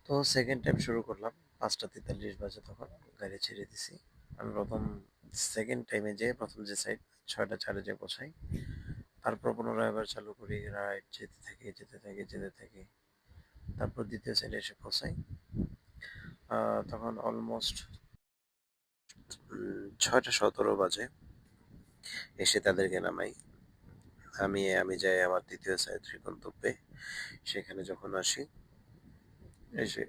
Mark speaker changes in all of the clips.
Speaker 1: তো second time শুরু করলাম 5:43 বাজে, তখন গাড়ি ছেড়ে দিছি। আমি সেকেন্ড টাইমে যে প্রথম যে সাইড 6:04 যে পৌঁছাই, তারপর পুনরায় আবার চালু করি, রাইট যেতে থাকি। তারপর দ্বিতীয় সাইডে এসে পৌঁছাই। তখন অলমোস্ট 6:17 বাজে। এসে তাদেরকে নামাই। আমি যাই আমার দ্বিতীয় সাইড গন্তব্যে। সেখানে যখন আসি, এসে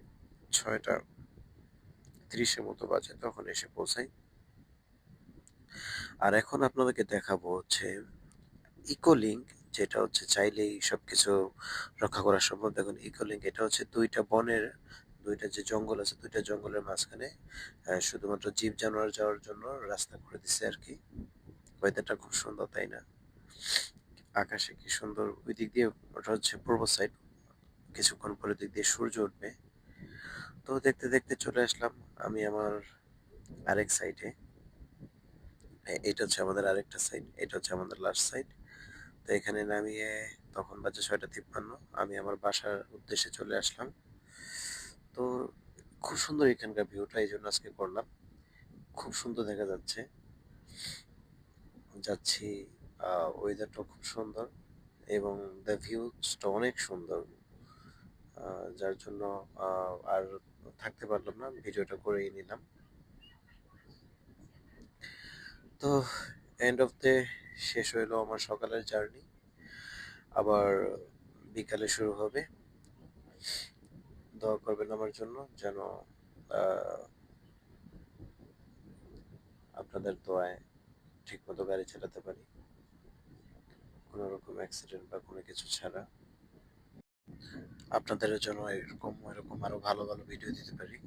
Speaker 1: 6:30 মতো বাজে, তখন এসে পৌঁছাই। আর এখন আপনাদেরকে দেখাবো হচ্ছে ইকোলিঙ্ক, যেটা হচ্ছে চাইলেই সবকিছু রক্ষা করা সম্ভব। দেখুন ইকোলিঙ্ক, এটা হচ্ছে দুইটা যে জঙ্গল আছে, দুইটা জঙ্গলের মাঝখানে শুধুমাত্র জীব জানোয়ার যাওয়ার জন্য রাস্তা করে দিছে আর কি। ওয়েদারটা খুব সুন্দর, তাই না? আকাশে কি সুন্দর, ওই দিক দিয়ে, ওটা হচ্ছে পূর্ব সাইড, কিছুক্ষণ পরে দিক দিয়ে সূর্য উঠবে। তো দেখতে দেখতে চলে আসলাম আমি আমার আরেক সাইডে। এটা হচ্ছে আমাদের আরেকটা সাইড, এটা হচ্ছে আমাদের লাস্ট সাইড। তো এখানে নামিয়ে তখন বাজে 6:53, আমি আমার বাসার উদ্দেশ্যে চলে আসলাম। তো খুব সুন্দর এখানকার ভিউটা, এই জন্য আজকে করলাম। খুব সুন্দর দেখা যাচ্ছি। ওয়েদারটা খুব সুন্দর এবং দ্য ভিউজটা অনেক সুন্দর। যার জন্য আর থাকতে পারলাম না, ভিডিওটা করেই নিলাম। তো এন্ড অফ দ্য শেষ হইলো আমার সকালের জার্নি। আবার বিকালে শুরু হবে। দোয়া করবেন আমার জন্য, যেন আহ, আপনাদের দোয়ায় ঠিকমতো গাড়ি চালাতে পারি, কোনো রকম অ্যাক্সিডেন্ট বা কোনো কিছু ছাড়া। আপনাদের জন্য এরকম আরো ভালো ভালো ভিডিও দিতে পারি,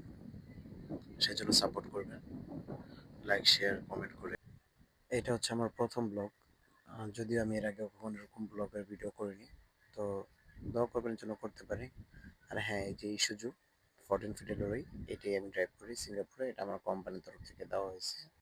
Speaker 1: সেই জন্য সাপোর্ট করবেন, লাইক শেয়ার কমেন্ট করে। এটা হচ্ছে আমার প্রথম ব্লগ, যদিও আমি এর আগে কখনো এরকম ব্লগের ভিডিও করিনি। তো দোয়া করবেন যেন করতে পারি। আর হ্যাঁ, এই যে ইস্যুজু 14 ফিটের লরি, এটাই আমি ড্রাইভ করি সিঙ্গাপুরে। এটা আমার কোম্পানির তরফ থেকে দেওয়া হয়েছে।